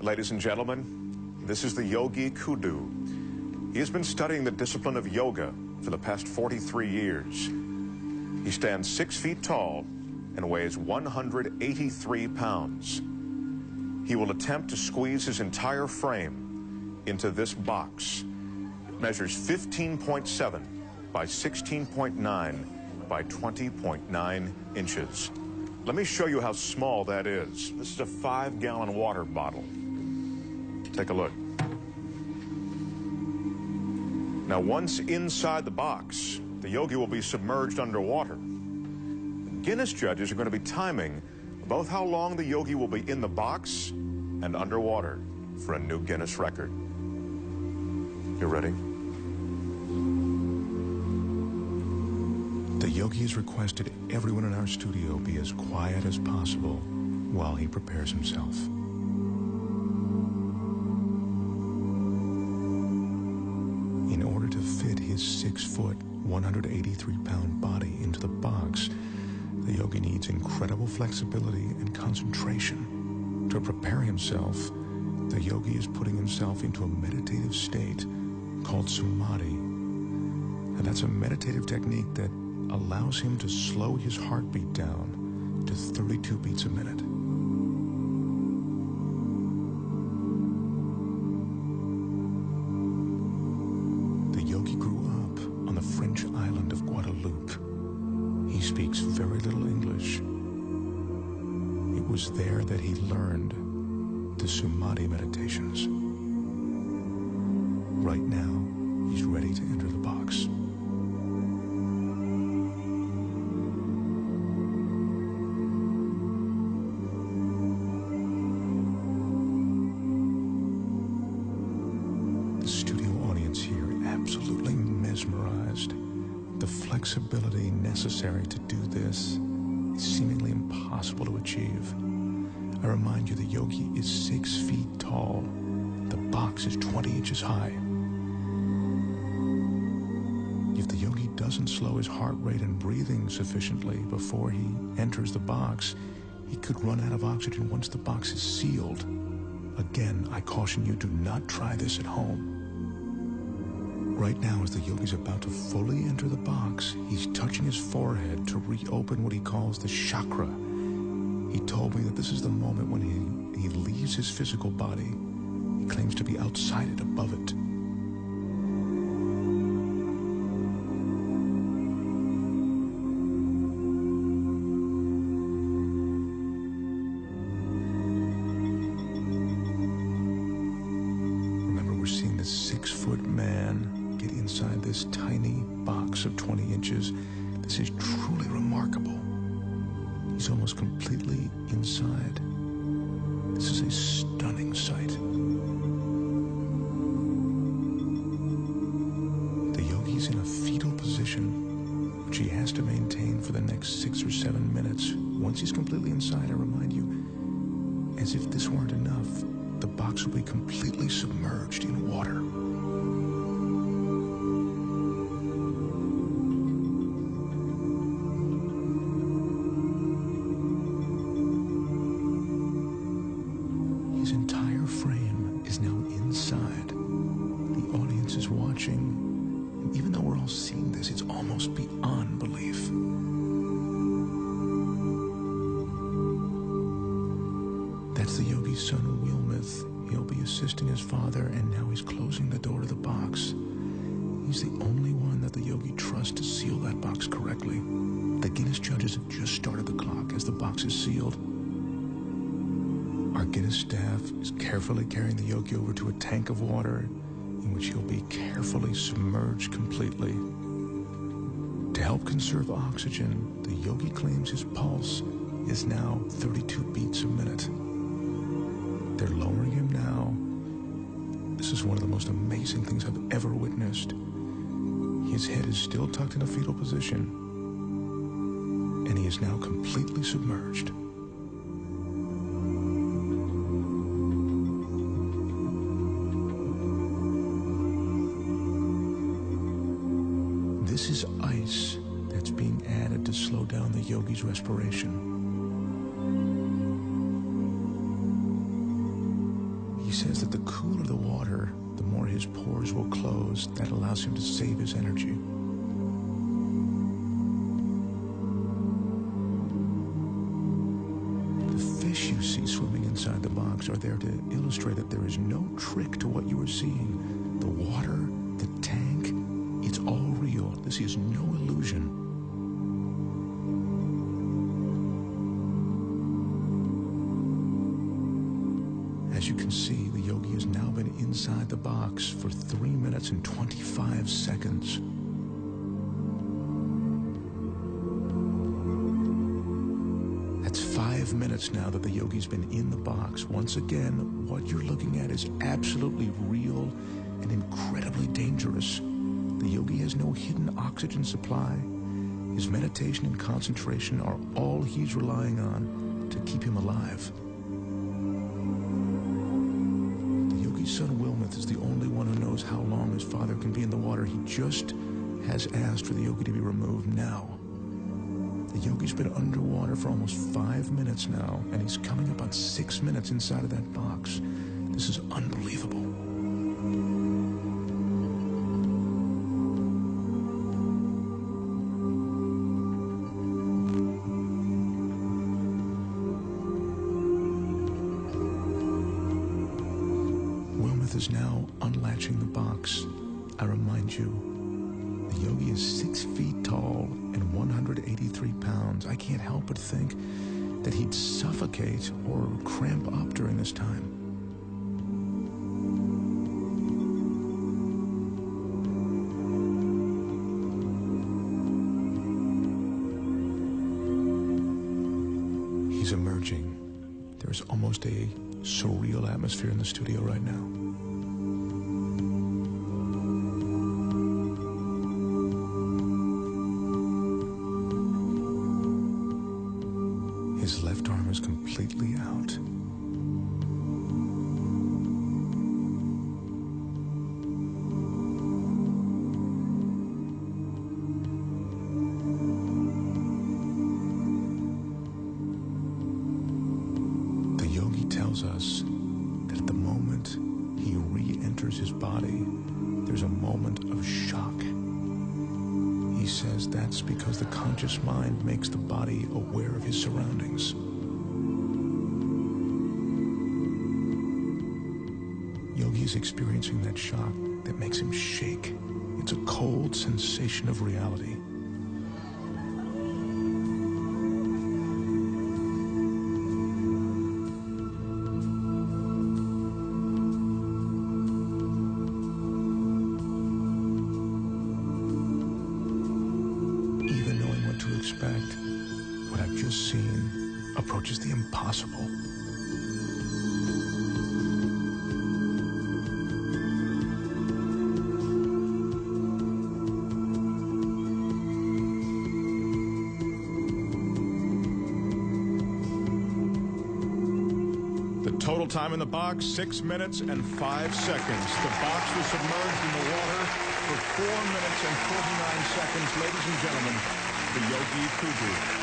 Ladies and gentlemen, this is the Yogi Kudu. He has been studying the discipline of yoga for the past 43 years. He stands 6 feet tall and weighs 183 pounds. He will attempt to squeeze his entire frame into this box. It measures 15.7 by 16.9 by 20.9 inches. Let me show you how small that is. This is a 5-gallon water bottle. Take a look. Now, once inside the box, the yogi will be submerged underwater. Guinness judges are going to be timing both how long the yogi will be in the box and underwater for a new Guinness record. You ready? The yogi has requested everyone in our studio be as quiet as possible while he prepares himself. In order to fit his 6-foot, 183-pound body into the box, the yogi needs incredible flexibility and concentration. To prepare himself, the yogi is putting himself into a meditative state called samadhi. And that's a meditative technique that allows him to slow his heartbeat down to 32 beats a minute. The yogi grew up on the French island of Guadeloupe. He speaks very little English. It was there that he learned the Samadhi meditations. Right now, he's ready to enter the box. The studio audience here absolutely mesmerized. The flexibility necessary to do this is seemingly impossible to achieve. I remind you, the yogi is 6 feet tall. The box is 20 inches high. If the yogi doesn't slow his heart rate and breathing sufficiently before he enters the box, he could run out of oxygen once the box is sealed. Again, I caution you, do not try this at home. Right now, as the yogi's about to fully enter the box, he's touching his forehead to reopen what he calls the chakra. He told me that this is the moment when he leaves his physical body. He claims to be outside it, above it. Remember, we're seeing this 6-foot man get inside this tiny box of 20 inches. This is truly remarkable. He's almost completely inside. This is a stunning sight. The yogi's in a fetal position, which he has to maintain for the next 6 or 7 minutes. Once he's completely inside, I remind you, as if this weren't enough, the box will be completely submerged in water. His entire frame is now inside. The audience is watching, and even though we're all seeing this, it's almost beyond belief. That's the yogi's son, Wilmeth. He'll be assisting his father, and now he's closing the door to the box. He's the only one that the yogi trusts to seal that box correctly. The Guinness judges have just started the clock as the box is sealed. Our Guinness staff is carefully carrying the yogi over to a tank of water in which he'll be carefully submerged completely. To help conserve oxygen, the yogi claims his pulse is now 32 beats a minute. They're lowering him now. This is one of the most amazing things I've ever witnessed. His head is still tucked in a fetal position, and he is now completely submerged. This is ice that's being added to slow down the yogi's respiration. He says that the cooler the water, the more his pores will close. That allows him to save his energy. The fish you see swimming inside the box are there to illustrate that there is no trick to what you are seeing. The water, the tank, it's all real. This is no illusion. As you can see, the yogi has now been inside the box for 3 minutes and 25 seconds. That's 5 minutes now that the yogi's been in the box. Once again, what you're looking at is absolutely real and incredibly dangerous. The yogi has no hidden oxygen supply. His meditation and concentration are all he's relying on to keep him alive. His son Wilmoth is the only one who knows how long his father can be in the water. He just has asked for the yogi to be removed now. The yogi's been underwater for almost 5 minutes now, and he's coming up on 6 minutes inside of that box. This is unbelievable. Is now unlatching the box. I remind you, the yogi is 6 feet tall and 183 pounds. I can't help but think that he'd suffocate or cramp up during this time. He's emerging. There's almost a surreal atmosphere in the studio right now. His left arm is completely out. The yogi tells us that at the moment he re-enters his body, there's a moment of shock. He says that's because the conscious mind makes the body aware of his surroundings. Yogi is experiencing that shock that makes him shake. It's a cold sensation of reality. Expect, what I've just seen approaches the impossible. The total time in the box, 6 minutes and 5 seconds. The box was submerged in the water for 4 minutes and 49 seconds. Ladies and gentlemen, the Yogi Kudu.